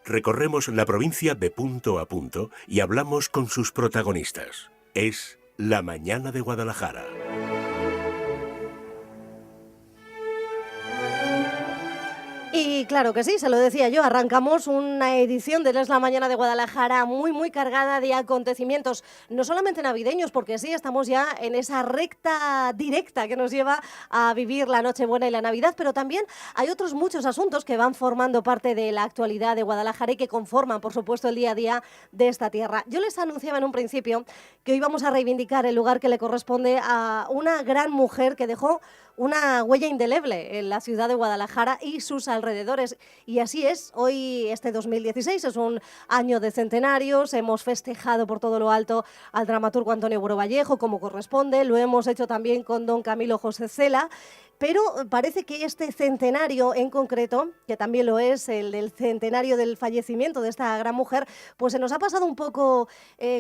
Recorremos la provincia de punto a punto y hablamos con sus protagonistas. Es La Mañana de Guadalajara. Y claro que sí, se lo decía yo, arrancamos una edición de Es la Mañana de Guadalajara muy cargada de acontecimientos, no solamente navideños, porque sí, estamos ya en esa recta directa que nos lleva a vivir la Nochebuena y la Navidad, pero también hay otros muchos asuntos que van formando parte de la actualidad de Guadalajara y que conforman, por supuesto, el día a día de esta tierra. Yo les anunciaba en un principio que hoy vamos a reivindicar el lugar que le corresponde a una gran mujer que dejó una huella indeleble en la ciudad de Guadalajara y sus alrededores. Y así es, hoy este 2016 es un año de centenarios, hemos festejado por todo lo alto al dramaturgo Antonio Buero Vallejo, como corresponde, lo hemos hecho también con don Camilo José Cela, pero parece que este centenario en concreto, que también lo es, el del centenario del fallecimiento de esta gran mujer, pues se nos ha pasado un poco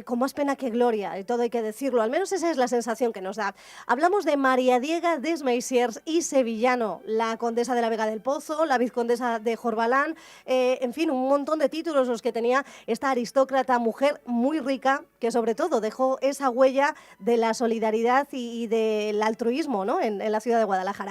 con más pena que gloria, y todo hay que decirlo, al menos esa es la sensación que nos da. Hablamos de María Diega Desmeisiers y Sevillano, la condesa de la Vega del Pozo, la vizcondesa de Jorbalán, en fin, un montón de títulos los que tenía esta aristócrata mujer muy rica, que sobre todo dejó esa huella de la solidaridad y del altruismo, ¿no?, en la ciudad de Guadalajara.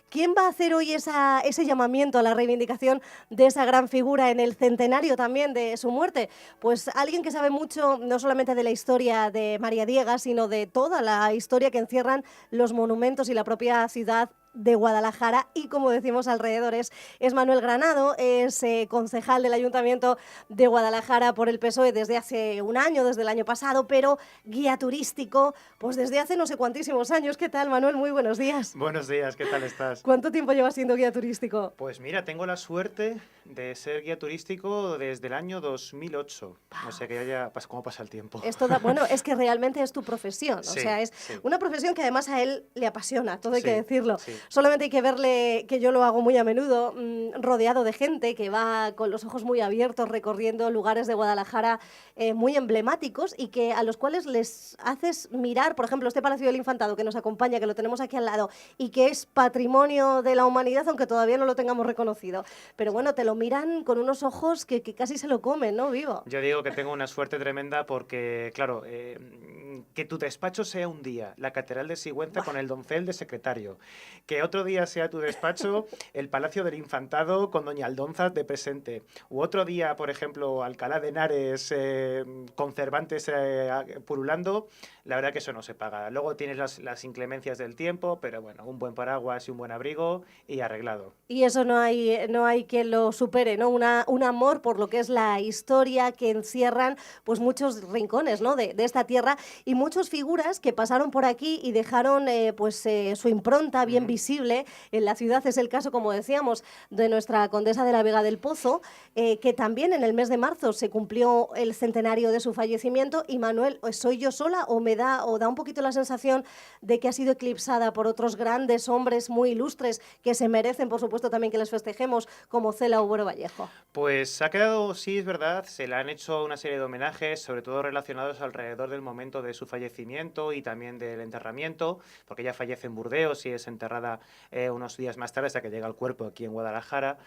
¿Quién va a hacer hoy ese llamamiento a la reivindicación de esa gran figura en el centenario también de su muerte? Pues alguien que sabe mucho, no solamente de la historia de María Diega, sino de toda la historia que encierran los monumentos y la propia ciudad de Guadalajara y, como decimos, alrededores. Es Manuel Granado, es concejal del Ayuntamiento de Guadalajara por el PSOE desde hace un año, desde el año pasado, pero guía turístico pues desde hace no sé cuantísimos años. ¿Qué tal, Manuel? Muy buenos días. Buenos días, ¿qué tal estás? ¿Cuánto tiempo llevas siendo guía turístico? Pues mira, tengo la suerte de ser guía turístico desde el año 2008. O sea que ya cómo pasa el tiempo. Bueno, es que realmente es tu profesión. Sí, o sea, es sí. una profesión que además a él le apasiona, todo hay que decirlo. Sí. Solamente hay que verle, que yo lo hago muy a menudo, rodeado de gente que va con los ojos muy abiertos recorriendo lugares de Guadalajara muy emblemáticos y que a los cuales les haces mirar, por ejemplo, este Palacio del Infantado que nos acompaña, que lo tenemos aquí al lado y que es patrimonio de la humanidad, aunque todavía no lo tengamos reconocido. Pero bueno, te lo miran con unos ojos que casi se lo comen, ¿no? Vivo. Yo digo que tengo una suerte tremenda porque, claro, que tu despacho sea un día la Catedral de Sigüenza con el doncel de secretario, que otro día sea tu despacho el Palacio del Infantado con doña Aldonza de presente, u otro día, por ejemplo, Alcalá de Henares con Cervantes purulando, la verdad que eso no se paga. Luego tienes las inclemencias del tiempo, pero bueno, un buen paraguas y un buen abrigo y arreglado. Y eso no hay quien lo supere, ¿no? Un amor por lo que es la historia que encierran pues muchos rincones, ¿no?, de esta tierra y muchas figuras que pasaron por aquí y dejaron su impronta bien visible en la ciudad. Es el caso, como decíamos, de nuestra condesa de la Vega del Pozo, que también en el mes de marzo se cumplió el centenario de su fallecimiento. Y Manuel, ¿soy yo sola o da un poquito la sensación de que ha sido eclipsada por otros grandes hombres muy ilustres que se merecen, por supuesto, también que les festejemos, como Cela o Buero Vallejo? Pues ha quedado, sí, es verdad, se le han hecho una serie de homenajes, sobre todo relacionados alrededor del momento de su fallecimiento y también del enterramiento, porque ella fallece en Burdeos y es enterrada unos días más tarde hasta que llega el cuerpo aquí en Guadalajara.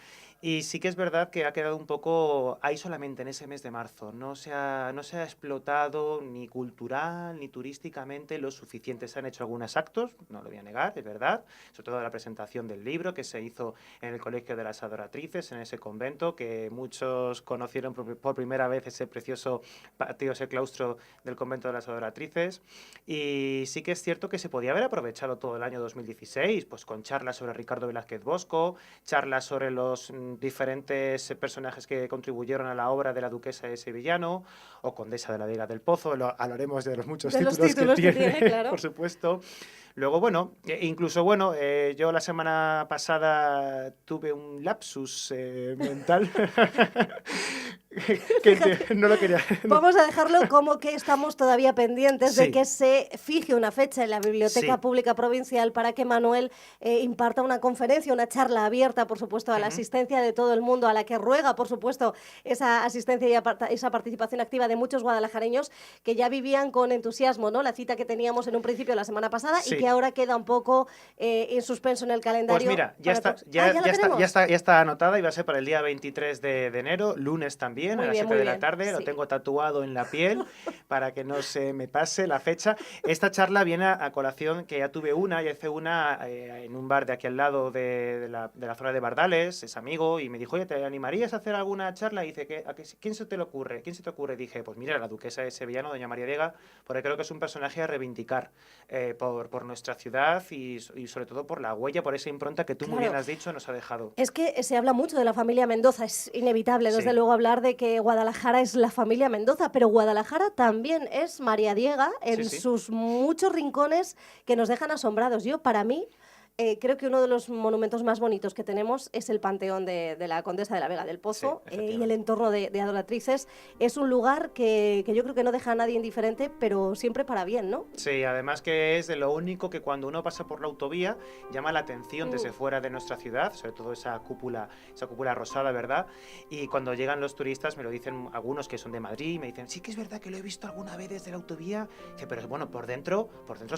Y sí que es verdad que ha quedado un poco ahí solamente en ese mes de marzo. No se ha explotado ni cultural ni turísticamente lo suficiente. Se han hecho algunos actos, no lo voy a negar, es verdad, sobre todo la presentación del libro que se hizo en el Colegio de las Adoratrices, en ese convento, que muchos conocieron por primera vez ese precioso patio, ese claustro del convento de las Adoratrices. Y sí que es cierto que se podía haber aprovechado todo el año 2016, pues con charlas sobre Ricardo Velázquez Bosco, charlas sobre los diferentes personajes que contribuyeron a la obra de la duquesa de Sevillano o condesa de la Vega del Pozo. Hablaremos de los muchos títulos que tiene, claro. Por supuesto. Luego, bueno, incluso, bueno, yo la semana pasada tuve un lapsus mental que no lo quería. Vamos a dejarlo como que estamos todavía pendientes de que se fije una fecha en la Biblioteca Pública Provincial para que Manuel imparta una conferencia, una charla abierta, por supuesto, a la asistencia de todo el mundo, a la que ruega, por supuesto, esa asistencia y esa participación activa de muchos guadalajareños que ya vivían con entusiasmo, ¿no?, la cita que teníamos en un principio la semana pasada y que ahora queda un poco en suspenso en el calendario. Pues mira, ya está anotada y va a ser para el día 23 de enero, lunes también. también, Muy a las bien, 7 de muy la bien, tarde, lo sí. tengo tatuado en la piel para que no se me pase la fecha. Esta charla viene a colación que ya tuve una, y hice una en un bar de aquí al lado de la zona de Bardales, es amigo, y me dijo, oye, ¿te animarías a hacer alguna charla? Y dice, ¿quién se te le ocurre? ¿Quién se te ocurre? Dije, pues mira, la duquesa de Sevillano, doña María Diega, porque creo que es un personaje a reivindicar por nuestra ciudad y sobre todo por la huella, por esa impronta que tú muy bien Claro. has dicho, nos ha dejado. Es que se habla mucho de la familia Mendoza, es inevitable, desde Sí, luego, hablar de que Guadalajara es la familia Mendoza, pero Guadalajara también es María Diega sí, en sí. sus muchos rincones que nos dejan asombrados. Yo, para mí, creo que uno de los monumentos más bonitos que tenemos es el Panteón de la Condesa de la Vega del Sí, Pozo, y el efectivamente. entorno de Adoratrices. Es un lugar que yo creo que no deja a nadie indiferente, pero siempre para bien, ¿no? Sí, además que es de lo único que cuando uno pasa por la autovía llama la atención desde Mm. fuera de nuestra ciudad, sobre todo esa cúpula rosada, ¿verdad? Y cuando llegan los turistas me lo dicen algunos que son de Madrid, me dicen, sí que es verdad que lo he visto alguna vez desde la autovía, dice, pero bueno, por dentro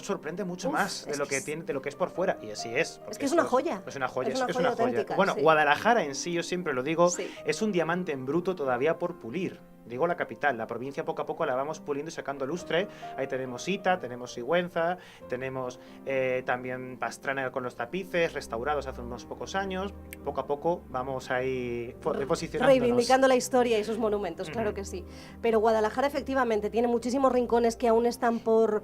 sorprende mucho Uf, más de lo que tiene, de lo que es por fuera. Y así es, es porque que es una esto joya. es una joya, Es una es joya una joya. auténtica, Bueno, sí. Guadalajara en sí, yo siempre lo digo, Sí. es un diamante en bruto todavía por pulir. Digo la capital, la provincia poco a poco la vamos puliendo y sacando lustre. Ahí tenemos Ita, tenemos Sigüenza, tenemos también Pastrana con los tapices, restaurados hace unos pocos años. Poco a poco vamos ahí posicionándonos. Reivindicando la historia y sus monumentos, claro que sí. Pero Guadalajara efectivamente tiene muchísimos rincones que aún están por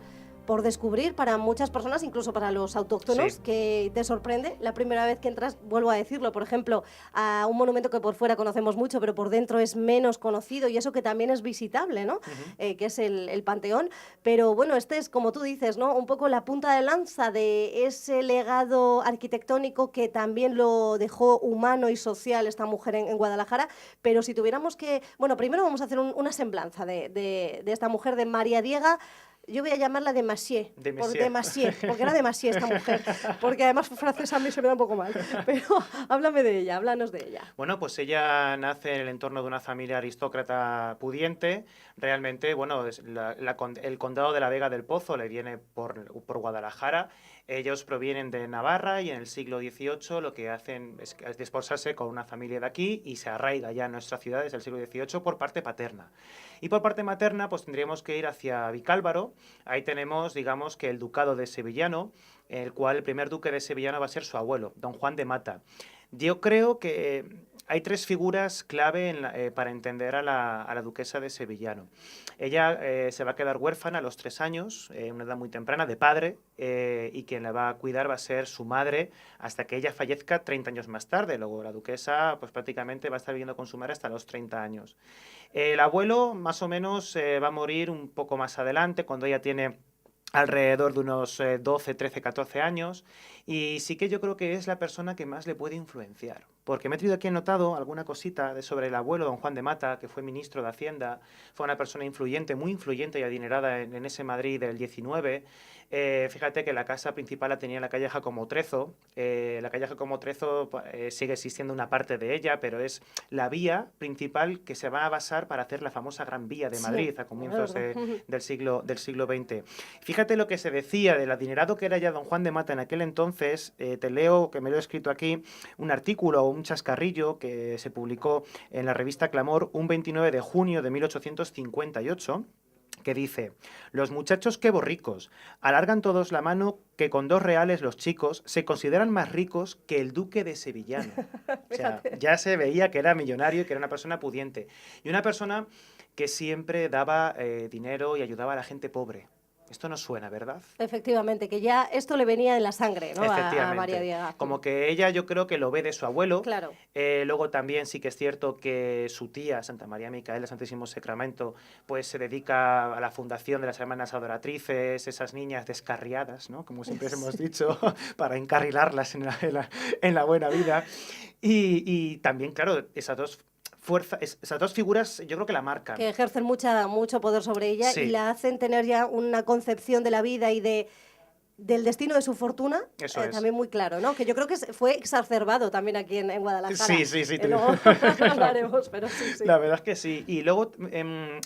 descubrir para muchas personas, incluso para los autóctonos, Sí. que te sorprende la primera vez que entras, vuelvo a decirlo, por ejemplo, a un monumento que por fuera conocemos mucho, pero por dentro es menos conocido, y eso que también es visitable, ¿no? Que es el Panteón. Pero bueno, este es, como tú dices, ¿no? Un poco la punta de lanza de ese legado arquitectónico que también lo dejó humano y social esta mujer en Guadalajara. Pero si tuviéramos que... Bueno, primero vamos a hacer una semblanza de esta mujer, de María Diega. Yo voy a llamarla de Massieu, De de Messier. Massieu, porque era de Massieu esta mujer, porque además francesa a mí se me da un poco mal. Pero háblame de ella, háblanos de ella. Bueno, pues ella nace en el entorno de una familia aristócrata pudiente. Realmente, bueno, el condado de la Vega del Pozo le viene por Guadalajara. Ellos provienen de Navarra y en el siglo XVIII lo que hacen es desposarse con una familia de aquí y se arraiga ya en nuestra ciudad desde el siglo XVIII por parte paterna. Y por parte materna, pues tendríamos que ir hacia Vicálvaro. Ahí tenemos, digamos, que el ducado de Sevillano, el cual el primer duque de Sevillano va a ser su abuelo, don Juan de Mata. Yo creo que hay tres figuras clave para entender a la duquesa de Sevillano. Ella se va a quedar huérfana a los 3 años, una edad muy temprana, de padre, y quien la va a cuidar va a ser su madre hasta que ella fallezca 30 años más tarde. Luego la duquesa pues prácticamente va a estar viviendo con su madre hasta los 30 años. El abuelo más o menos va a morir un poco más adelante, cuando ella tiene alrededor de unos 12, 13, 14 años, y sí que yo creo que es la persona que más le puede influenciar, porque me he traído aquí anotado alguna cosita sobre el abuelo don Juan de Mata, que fue ministro de Hacienda, fue una persona influyente, muy influyente y adinerada en ese Madrid del 19. Fíjate que la casa principal la tenía en la calle Jacomo Trezo. La calle Jacomo Trezo sigue existiendo una parte de ella, pero es la vía principal que se va a basar para hacer la famosa Gran Vía de Madrid a comienzos del siglo XX. Fíjate lo que se decía del adinerado que era ya don Juan de Mata en aquel entonces. Te leo, que me lo he escrito aquí, un artículo o un chascarrillo que se publicó en la revista Clamor un 29 de junio de 1858, que dice: los muchachos que borricos alargan todos la mano, que con 2 reales los chicos se consideran más ricos que el duque de Sevillano. O sea, ya se veía que era millonario y que era una persona pudiente. Y una persona que siempre daba dinero y ayudaba a la gente pobre. Esto no suena, ¿verdad? Efectivamente, que ya esto le venía en la sangre, ¿no? A María Diega. Como que ella yo creo que lo ve de su abuelo. Claro. Luego también sí que es cierto que su tía, Santa María Micaela, Santísimo Sacramento, pues se dedica a la fundación de las Hermanas Adoratrices, esas niñas descarriadas, ¿no? Como siempre hemos dicho, para encarrilarlas en la buena vida. Y también, claro, esas dos figuras yo creo que la marcan. Que ejercen mucho poder sobre ella, Sí. y la hacen tener ya una concepción de la vida y del destino de su fortuna, Eso es. también muy claro, ¿no? Que yo creo que fue exacerbado también aquí en Guadalajara. Sí. Luego hablaremos, pero sí. La verdad es que sí. Y luego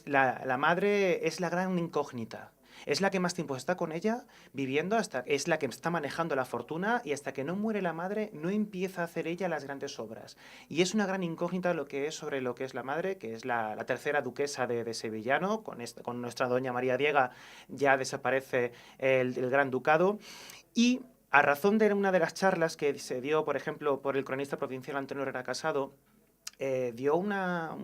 la madre es la gran incógnita. Es la que más tiempo está con ella viviendo, es la que está manejando la fortuna y hasta que no muere la madre no empieza a hacer ella las grandes obras. Y es una gran incógnita lo que es sobre lo que es la madre, que es la tercera duquesa de Sevillano, con nuestra doña María Diega ya desaparece el gran ducado. Y a razón de una de las charlas que se dio, por ejemplo, por el cronista provincial Antonio Herrera Casado, dio una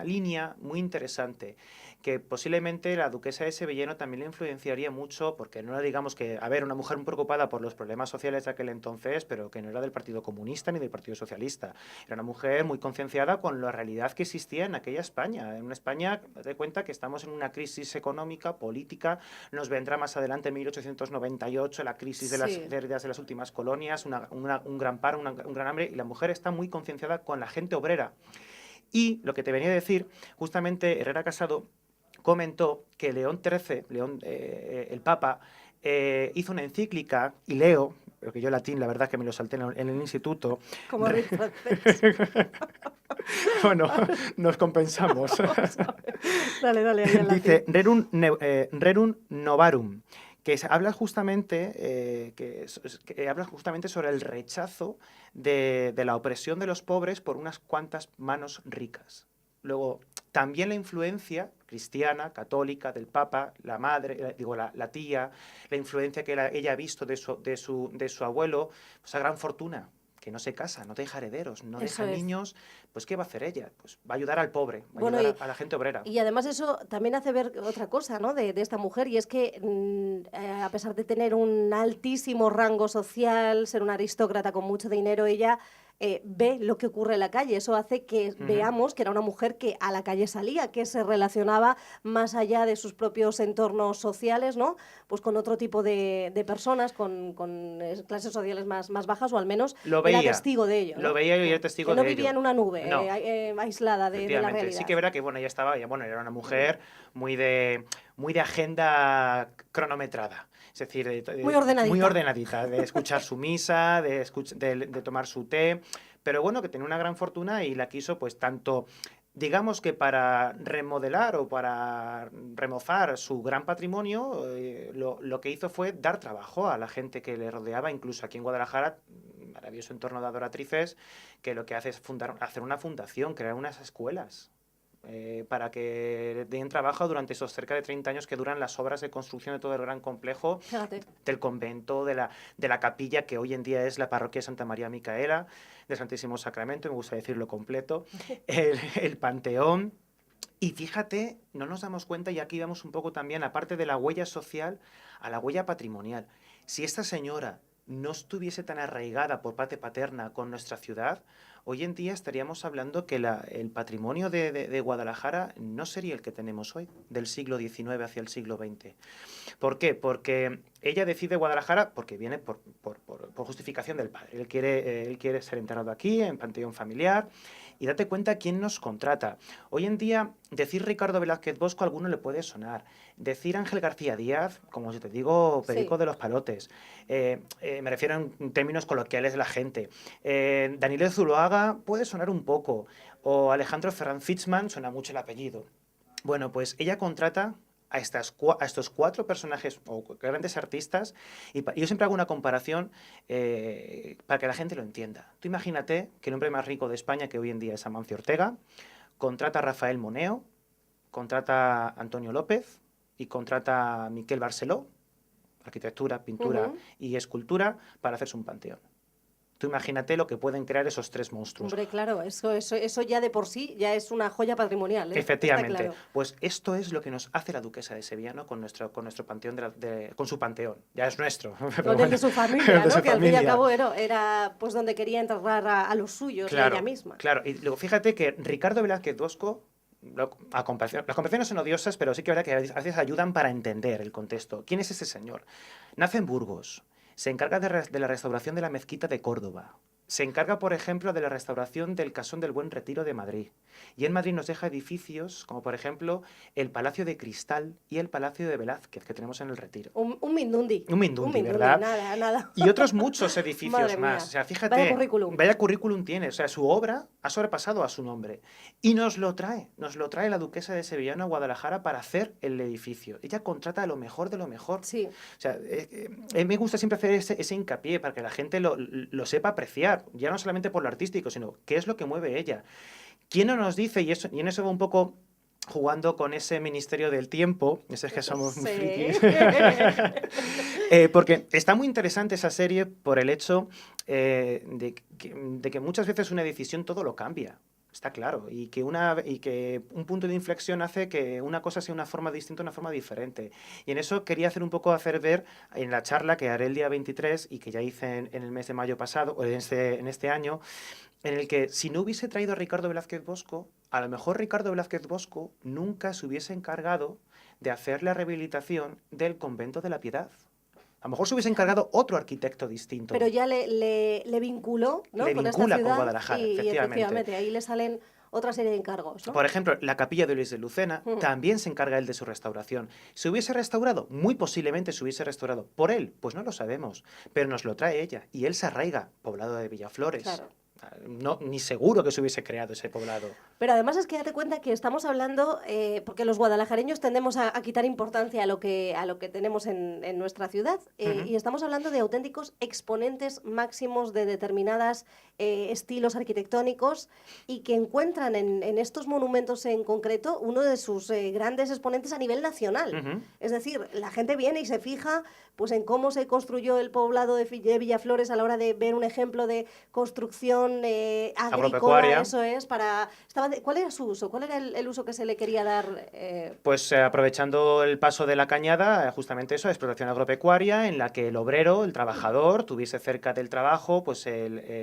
línea muy interesante que posiblemente la duquesa de Sevillano también le influenciaría mucho, porque no era, digamos que, a ver, una mujer muy preocupada por los problemas sociales de aquel entonces, pero que no era del Partido Comunista ni del Partido Socialista. Era una mujer muy concienciada con la realidad que existía en aquella España. En una España, de cuenta que estamos en una crisis económica, política, nos vendrá más adelante en 1898 la crisis de las pérdidas de las últimas colonias, un gran paro, un gran hambre, y la mujer está muy concienciada con la gente obrera. Y lo que te venía a decir, justamente Herrera Casado comentó que León XIII, el Papa, hizo una encíclica, y leo, porque yo latín la verdad que me lo salté en el instituto. Como Rick francés. Bueno, nos compensamos. Dale, Dice, Rerum Novarum, que habla justamente, que habla justamente sobre el rechazo de la opresión de los pobres por unas cuantas manos ricas. Luego, también la influencia cristiana, católica, del Papa, la madre, la tía, la influencia que ella ha visto de su abuelo, esa gran fortuna, que no se casa, no deja herederos, no deja niños, pues ¿qué va a hacer ella? Pues va a ayudar al pobre, va a ayudar a la gente obrera. Y además eso también hace ver otra cosa, ¿no?, de esta mujer, y es que a pesar de tener un altísimo rango social, ser una aristócrata con mucho dinero, ella ve lo que ocurre en la calle. Eso hace que veamos que era una mujer que a la calle salía, que se relacionaba más allá de sus propios entornos sociales, ¿no?, pues con otro tipo de personas, con clases sociales más bajas, o al menos era testigo de ello, ¿no? Lo veía y era testigo de ello. Que no vivía en una nube aislada de la realidad. Sí que verá que ella estaba, era una mujer muy de agenda cronometrada. Es decir, muy ordenadita, de escuchar su misa, de tomar su té, pero bueno, que tenía una gran fortuna y la quiso pues tanto, digamos que para remodelar o para remozar su gran patrimonio, lo que hizo fue dar trabajo a la gente que le rodeaba, incluso aquí en Guadalajara, maravilloso entorno de adoratrices, que lo que hace es hacer una fundación, crear unas escuelas. Para que den trabajo durante esos cerca de 30 años que duran las obras de construcción de todo el gran complejo. Fíjate. Del convento, de la capilla que hoy en día es la parroquia de Santa María Micaela, del Santísimo Sacramento, me gusta decirlo completo, el Panteón. Y fíjate, no nos damos cuenta, y aquí vamos un poco también, aparte de la huella social, a la huella patrimonial. Si esta señora no estuviese tan arraigada por parte paterna con nuestra ciudad, hoy en día estaríamos hablando que el patrimonio de Guadalajara no sería el que tenemos hoy, del siglo XIX hacia el siglo XX. ¿Por qué? Porque ella decide Guadalajara porque viene por justificación del padre. Él quiere ser enterrado aquí, en panteón familiar. Y date cuenta quién nos contrata. Hoy en día, decir Ricardo Velázquez Bosco a alguno le puede sonar. Decir Ángel García Díaz, como si te digo, Perico de los Palotes. Me refiero en términos coloquiales de la gente. Daniel Zuloaga puede sonar un poco. O Alejandro Ferran Fitzman, suena mucho el apellido. Bueno, pues ella contrata a estos 4 personajes o grandes artistas, y yo siempre hago una comparación para que la gente lo entienda. Tú imagínate que el hombre más rico de España, que hoy en día es Amancio Ortega, contrata a Rafael Moneo, contrata a Antonio López y contrata a Miquel Barceló, arquitectura, pintura y escultura, para hacerse un panteón. Tú imagínate lo que pueden crear esos 3 monstruos. Hombre, claro, eso ya de por sí ya es una joya patrimonial, ¿eh? Efectivamente. Claro. Pues esto es lo que nos hace la duquesa de Sevillano con nuestro panteón, con su panteón. Ya es nuestro. Con el de su familia, ¿no? Que al fin y al cabo era pues donde quería enterrar a los suyos, claro, ella misma. Claro, y luego fíjate que Ricardo Velázquez Bosco, las comparaciones son odiosas, pero sí que es verdad que a veces ayudan para entender el contexto. ¿Quién es ese señor? Nace en Burgos. Se encarga de la restauración de la mezquita de Córdoba. se encarga, por ejemplo, de la restauración del Casón del Buen Retiro de Madrid. Y en Madrid nos deja edificios como, por ejemplo, el Palacio de Cristal y el Palacio de Velázquez, que tenemos en el Retiro. Un mindundi. Un Mindundi, ¿verdad? Nada, nada. Y otros muchos edificios Madre más. mía. O sea, fíjate, Vaya currículum tiene. O sea, su obra ha sobrepasado a su nombre. Y nos lo trae la duquesa de Sevillano a Guadalajara para hacer el edificio. Ella contrata lo mejor de lo mejor. Sí. O sea, me gusta siempre hacer ese hincapié para que la gente lo sepa apreciar, ya no solamente por lo artístico, sino qué es lo que mueve ella. ¿Quién no nos dice, y en eso va un poco jugando con ese ministerio del tiempo, ese es que somos muy frikis, porque está muy interesante esa serie por el hecho de que muchas veces una decisión todo lo cambia. Está claro, y que un punto de inflexión hace que una cosa sea una forma distinta, una forma diferente. Y en eso quería hacer ver en la charla que haré el día 23 y que ya hice en el mes de mayo pasado, o en este año, en el que si no hubiese traído a Ricardo Velázquez Bosco, a lo mejor Ricardo Velázquez Bosco nunca se hubiese encargado de hacer la rehabilitación del Convento de la Piedad. A lo mejor se hubiese encargado otro arquitecto distinto. Pero ya le vinculó, ¿no? Le con esta vincula ciudad con Guadalajara, y efectivamente. ahí le salen otra serie de encargos, ¿no? Por ejemplo, la capilla de Luis de Lucena también se encarga él de su restauración. ¿Se hubiese restaurado? Muy posiblemente se hubiese restaurado. ¿Por él? Pues no lo sabemos. Pero nos lo trae ella. Y él se arraiga, poblado de Villaflores. Claro. No, ni seguro que se hubiese creado ese poblado. Pero además es que date cuenta que estamos hablando, porque los guadalajareños tendemos a quitar importancia a lo que tenemos en nuestra ciudad, y estamos hablando de auténticos exponentes máximos de determinadas estilos arquitectónicos y que encuentran en estos monumentos en concreto uno de sus grandes exponentes a nivel nacional. Es decir, la gente viene y se fija pues en cómo se construyó el poblado de Villaflores a la hora de ver un ejemplo de construcción agrícola, eso es, ¿cuál era su uso? ¿Cuál era el uso que se le quería dar? Pues aprovechando el paso de la cañada, justamente eso, explotación agropecuaria, en la que el obrero, el trabajador, tuviese cerca del trabajo pues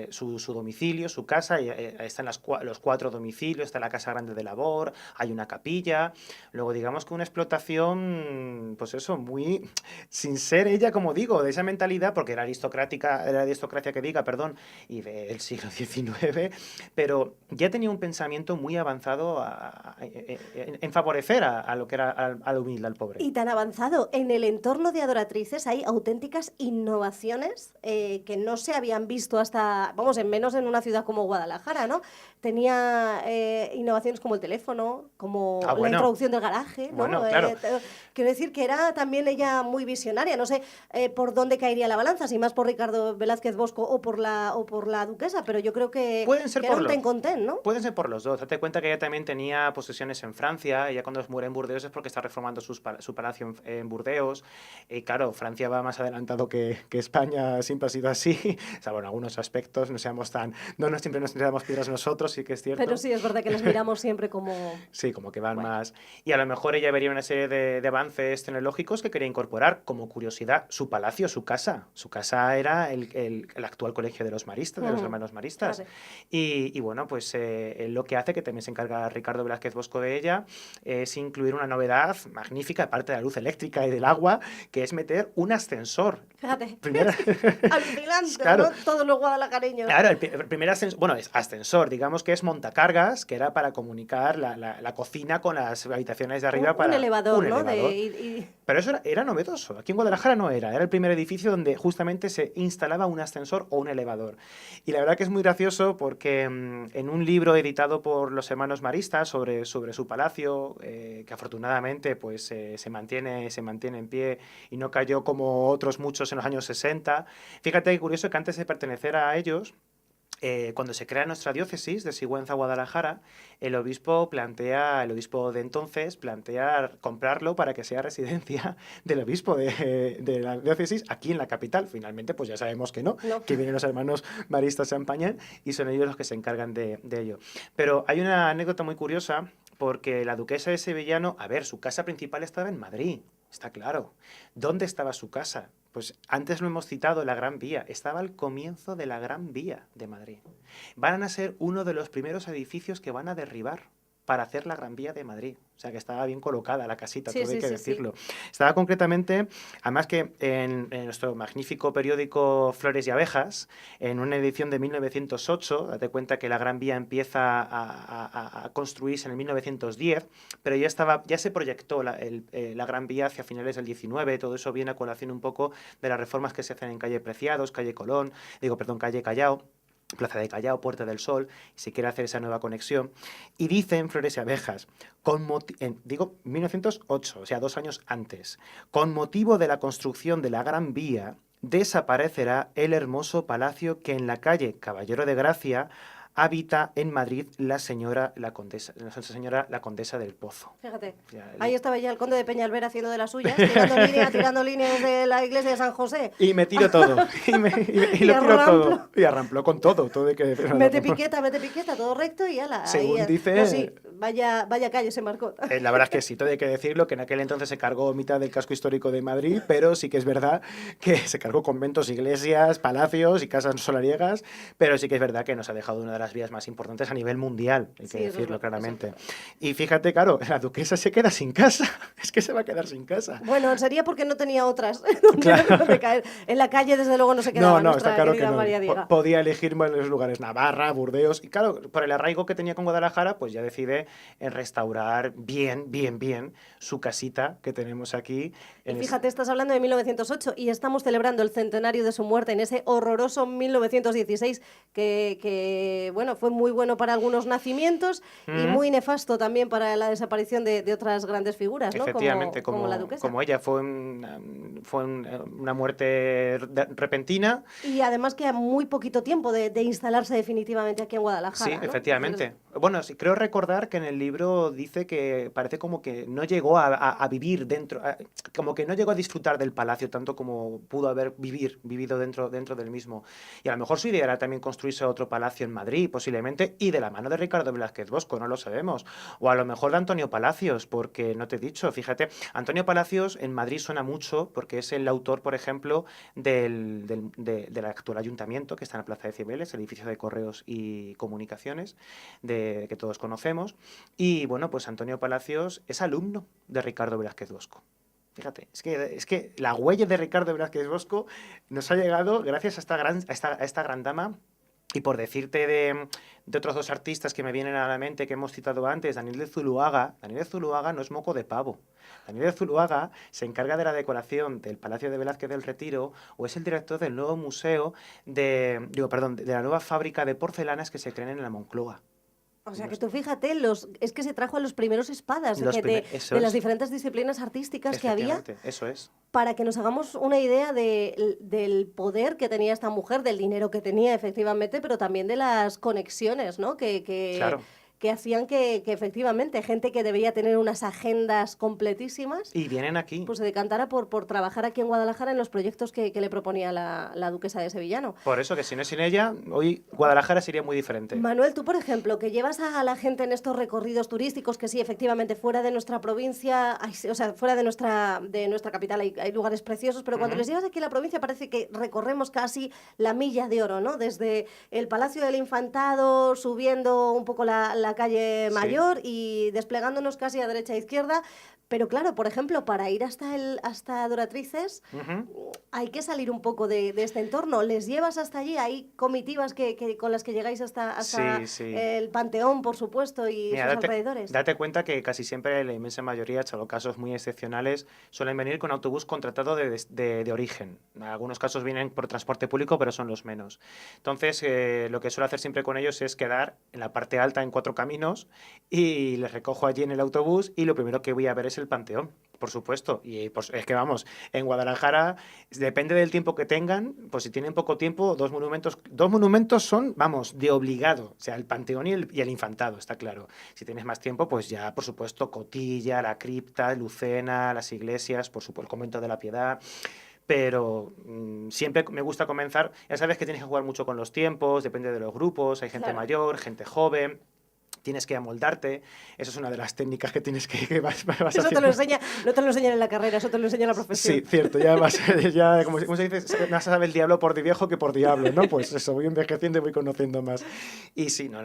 su domicilio, su casa, y están los 4 domicilios, está la casa grande de labor, hay una capilla, luego digamos que una explotación, pues eso, muy, sin ser ella, como digo, de esa mentalidad, porque era aristocracia que diga, perdón, y del siglo XIX, pero ya tenía un pensamiento muy avanzado en favorecer a lo que era al humilde, al pobre. Y tan avanzado, en el entorno de adoratrices hay auténticas innovaciones que no se habían visto hasta, vamos, en menos en una ciudad como Guadalajara, ¿no? Tenía innovaciones como el teléfono, como la introducción del garaje, ¿no? Bueno, claro. Quiero decir que era también ella muy visionaria, no sé por dónde caería la balanza, si más por Ricardo Velázquez Bosco o por la duquesa, pero yo creo que era un ten con ten, ¿no? Pueden ser por los dos. Date cuenta que ella también tenía posesiones en Francia. Ella cuando muere en Burdeos es porque está reformando su palacio en Burdeos. Y claro, Francia va más adelantado que España, siempre ha sido así. O sea, bueno, en algunos aspectos no siempre nos tiramos piedras nosotros, sí que es cierto. Pero sí, es verdad que las miramos siempre como... Sí, como que van más. Y a lo mejor ella vería una serie de avances tecnológicos que quería incorporar. Como curiosidad, su palacio, su casa. Su casa era el actual colegio de los maristas, de los hermanos maristas. Claro. Y bueno, pues lo que hace, que también se encarga Ricardo Velázquez Bosco de ella, es incluir una novedad magnífica, aparte de la luz eléctrica y del agua, que es meter un ascensor. Fíjate, Primero... alucinante, Claro. ¿no? Todos los guadalajareños. Claro, el primer ascensor, bueno, es ascensor, digamos que es montacargas, que era para comunicar la cocina con las habitaciones de arriba. Un elevador, ¿no? Elevador. Pero eso era novedoso. Aquí en Guadalajara no era el primer edificio donde justamente se instalaba un ascensor o un elevador. Y la verdad que es muy gracioso porque en un libro editado por los hermanos maristas sobre su palacio, que afortunadamente pues se mantiene en pie y no cayó como otros muchos en los años 60. Fíjate qué curioso que antes de pertenecer a ellos, cuando se crea nuestra diócesis de Sigüenza-Guadalajara, el obispo de entonces plantea comprarlo para que sea residencia del obispo de la diócesis aquí en la capital. Finalmente, pues ya sabemos que no, que vienen los hermanos maristas, se empañan y son ellos los que se encargan de ello. Pero hay una anécdota muy curiosa, porque la duquesa de Sevillano, su casa principal estaba en Madrid, está claro. ¿Dónde estaba su casa? Pues antes lo hemos citado, la Gran Vía. Estaba al comienzo de la Gran Vía de Madrid. Van a ser uno de los primeros edificios que van a derribar. para hacer la Gran Vía de Madrid. O sea, que estaba bien colocada la casita, Sí, todo hay sí, que sí, sí. decirlo. Estaba concretamente, además que en nuestro magnífico periódico Flores y Abejas, en una edición de 1908, date cuenta que la Gran Vía empieza a construirse en el 1910, pero ya se proyectó la Gran Vía hacia finales del 19, todo eso viene a colación un poco de las reformas que se hacen en calle Preciados, calle Colón, calle Callao, Plaza de Callao, Puerta del Sol, y se quiere hacer esa nueva conexión. Y dicen Flores y Abejas, digo 1908, o sea, 2 años antes, con motivo de la construcción de la Gran Vía, desaparecerá el hermoso palacio que en la calle Caballero de Gracia habita en Madrid la señora la condesa del Pozo. Fíjate, Ya, ahí estaba ya el conde de Peñalver haciendo de las suyas, tirando líneas de la iglesia de San José. y me tiro todo. Y Y lo tiro arramplo. todo. Y arrampló con todo hay que decirlo. Mete piqueta, todo recto y ala. Según ahí, dice- no, sí, vaya calle se marcó. La verdad es que sí, todo hay que decirlo, que en aquel entonces se cargó mitad del casco histórico de Madrid, pero sí que es verdad que se cargó conventos, iglesias, palacios y casas solariegas, pero sí que es verdad que nos ha dejado una de las vías más importantes a nivel mundial, hay que Sí, eso es decirlo verdad, claramente. eso Y fíjate, claro, la duquesa se queda sin casa, es que se va a quedar sin casa. Bueno, sería porque no tenía otras Claro. donde caer. En la calle, desde luego, no se quedaba No, nuestra está claro que querida no. María Diega. Podía elegir varios lugares, Navarra, Burdeos, y claro, por el arraigo que tenía con Guadalajara, pues ya decide restaurar bien su casita que tenemos aquí. Y fíjate, estás hablando de 1908 y estamos celebrando el centenario de su muerte en ese horroroso 1916 que bueno, fue muy bueno para algunos nacimientos y muy nefasto también para la desaparición de otras grandes figuras, ¿no? Efectivamente, como la duquesa. como ella, fue una muerte repentina. Y además que a muy poquito tiempo de instalarse definitivamente aquí en Guadalajara. Sí, ¿no? efectivamente. Entonces, Bueno, sí, creo recordar que en el libro dice que parece como que no llegó a vivir dentro, como que no llegó a disfrutar del palacio tanto como pudo haber vivido dentro del mismo. Y a lo mejor su idea era también construirse otro palacio en Madrid, posiblemente, y de la mano de Ricardo Velázquez Bosco, no lo sabemos. O a lo mejor de Antonio Palacios, porque no te he dicho, fíjate, Antonio Palacios en Madrid suena mucho porque es el autor, por ejemplo, del actual ayuntamiento que está en la Plaza de Cibeles, el edificio de Correos y Comunicaciones, que todos conocemos. Y bueno, pues Antonio Palacios es alumno de Ricardo Velázquez Bosco. Fíjate, es que la huella de Ricardo Velázquez Bosco nos ha llegado gracias a esta gran dama. Y por decirte de otros 2 artistas que me vienen a la mente que hemos citado antes, Daniel de Zuluaga no es moco de pavo. Daniel de Zuluaga se encarga de la decoración del Palacio de Velázquez del Retiro o es el director del nuevo museo de la nueva fábrica de porcelanas que se creen en la Moncloa. o sea que tú fíjate, es que se trajo a los primeros espadas Eso de las es. diferentes disciplinas artísticas que había, Efectivamente, eso es. para que nos hagamos una idea del poder que tenía esta mujer, del dinero que tenía efectivamente, pero también de las conexiones, ¿no? Claro. Que hacían que efectivamente gente que debía tener unas agendas completísimas, Y vienen aquí. pues se decantara por trabajar aquí en Guadalajara en los proyectos que le proponía la duquesa de Sevillano. Por eso que si no es sin ella, hoy Guadalajara sería muy diferente. Manuel, tú, por ejemplo, que llevas a la gente en estos recorridos turísticos, que sí, efectivamente, fuera de nuestra provincia, o sea, fuera de nuestra capital hay lugares preciosos, pero cuando les llevas aquí a la provincia parece que recorremos casi la milla de oro, ¿no? Desde el Palacio del Infantado, subiendo un poco la calle Mayor y desplegándonos casi a derecha e izquierda. Pero claro, por ejemplo, para ir hasta Doratrices hay que salir un poco de este entorno. ¿Les llevas hasta allí? ¿Hay comitivas con las que llegáis hasta Sí. el Panteón, por supuesto, y Mira, sus alrededores? date cuenta que casi siempre la inmensa mayoría, salvo casos muy excepcionales, suelen venir con autobús contratado de origen. En algunos casos vienen por transporte público, pero son los menos. Entonces, lo que suelo hacer siempre con ellos es quedar en la parte alta en Cuatro Caminos y les recojo allí en el autobús y lo primero que voy a ver es el Panteón, por supuesto. Y pues, es que vamos, en Guadalajara depende del tiempo que tengan, pues si tienen poco tiempo, dos monumentos son, vamos, de obligado, o sea, el Panteón y el Infantado, está claro. Si tienes más tiempo, pues ya, por supuesto, Cotilla, la cripta, Lucena, las iglesias, por supuesto, el Convento de la Piedad. Pero siempre me gusta comenzar, ya sabes que tienes que jugar mucho con los tiempos, depende de los grupos, hay gente Claro. mayor, gente joven. tienes que amoldarte. Eso es una de las técnicas que tienes que vas Eso te haciendo. lo enseña, no te lo enseñan en la carrera, eso te lo enseña la profesión. Sí, cierto, ya como se dice, más sabe el diablo por viejo que por diablo, ¿no? Pues eso, voy envejeciendo y voy conociendo más. Y sí, no,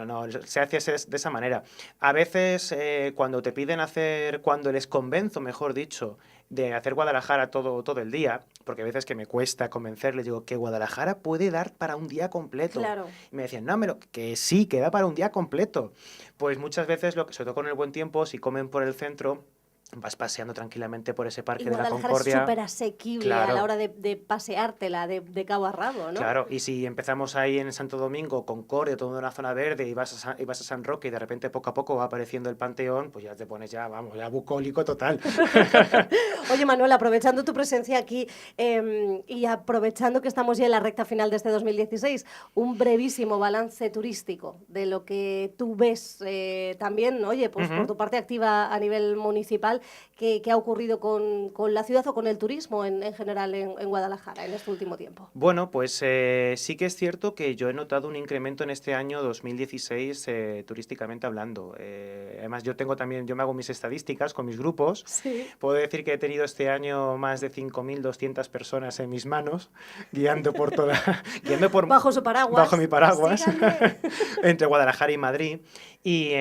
se hace de esa manera. A veces cuando te piden hacer, cuando les convenzo, mejor dicho, de hacer Guadalajara todo el día, porque a veces que me cuesta convencerles, digo que Guadalajara puede dar para un día completo. Claro. Y me decían, no, pero que sí, que da para un día completo. Pues muchas veces, sobre todo con el buen tiempo, si comen por el centro, vas paseando tranquilamente por ese Y parque de la Guadalajara es Concordia. súper asequible a Claro. la hora de paseártela de cabo a rabo, ¿no? Claro, y si empezamos ahí en Santo Domingo, Concordia, toda una zona verde, y vas a San Roque, y de repente poco a poco va apareciendo el Panteón, pues ya te pones ya bucólico total. Oye, Manuel, aprovechando tu presencia aquí y aprovechando que estamos ya en la recta final de este 2016, un brevísimo balance turístico de lo que tú ves también, oye, pues por tu parte activa a nivel municipal, ¿qué ha ocurrido con la ciudad o con el turismo en general en Guadalajara en este último tiempo? Bueno, pues sí que es cierto que yo he notado un incremento en este año 2016 turísticamente hablando. Además, yo me hago mis estadísticas con mis grupos. Sí. Puedo decir que he tenido este año más de 5.200 personas en mis manos, guiando por Bajo su paraguas. bajo mi paraguas, Síganme. entre Guadalajara y Madrid. Y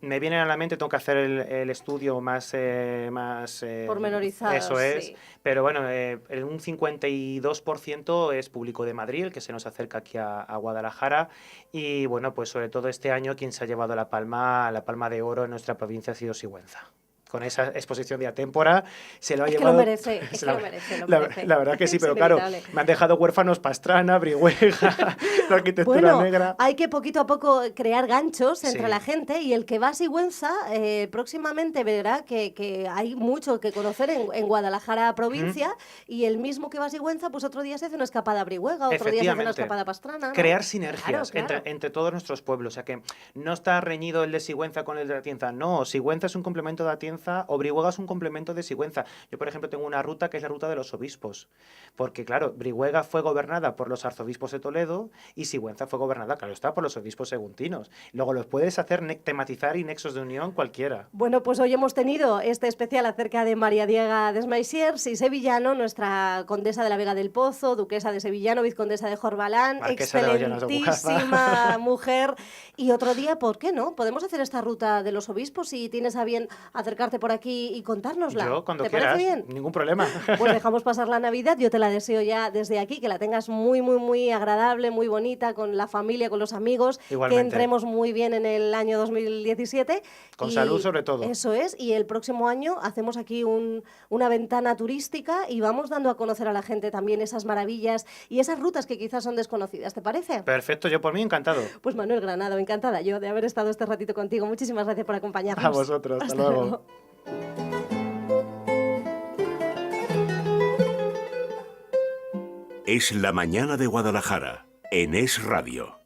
me viene a la mente, tengo que hacer el estudio más Pormenorizado, eso es. sí. Pero bueno, un 52% es público de Madrid, el que se nos acerca aquí a Guadalajara. Y bueno, pues sobre todo este año quien se ha llevado la palma de oro en nuestra provincia ha sido Sigüenza. Con esa exposición de Atémpora se lo ha Es que llevado. lo merece, es que lo merece, lo merece. La verdad que sí, Es pero claro, inevitable. me han dejado huérfanos Pastrana, Brihuega, la arquitectura Bueno, negra. hay que poquito a poco crear ganchos entre Sí. la gente y el que va a Sigüenza próximamente verá que hay mucho que conocer en Guadalajara provincia y el mismo que va a Sigüenza pues otro día se hace una escapada a Brihuega, otro día se hace una Efectivamente. escapada a Pastrana, ¿no? Crear sinergias Claro. entre todos nuestros pueblos. O sea que no está reñido el de Sigüenza con el de Atienza. No, Sigüenza es un complemento de Atienza o Brihuega es un complemento de Sigüenza. Yo, por ejemplo, tengo una ruta que es la ruta de los obispos. Porque, claro, Brihuega fue gobernada por los arzobispos de Toledo y Sigüenza fue gobernada, claro está, por los obispos seguntinos. Luego los puedes hacer tematizar y nexos de unión cualquiera. Bueno, pues hoy hemos tenido este especial acerca de María Diega Desmaisiers y Sevillano, nuestra condesa de la Vega del Pozo, duquesa de Sevillano, vizcondesa de Jorbalán, Marquesa de Ollanos de Bujaza. excelentísima mujer. Y otro día, ¿por qué no? Podemos hacer esta ruta de los obispos si tienes a bien acercarte por aquí y contárnosla. Yo, cuando ¿Te quieras, parece bien? ningún problema. Pues dejamos pasar la Navidad, yo te la deseo ya desde aquí, que la tengas muy, muy, muy agradable, muy bonita, con la familia, con los amigos, Igualmente. que entremos muy bien en el año 2017. Con salud sobre todo. Eso es, y el próximo año hacemos aquí una ventana turística y vamos dando a conocer a la gente también esas maravillas y esas rutas que quizás son desconocidas, ¿te parece? Perfecto, yo por mí encantado. Pues Manuel Granado, encantada yo de haber estado este ratito contigo. Muchísimas gracias por acompañarnos. A vosotros, hasta luego. Es la mañana de Guadalajara en Es Radio.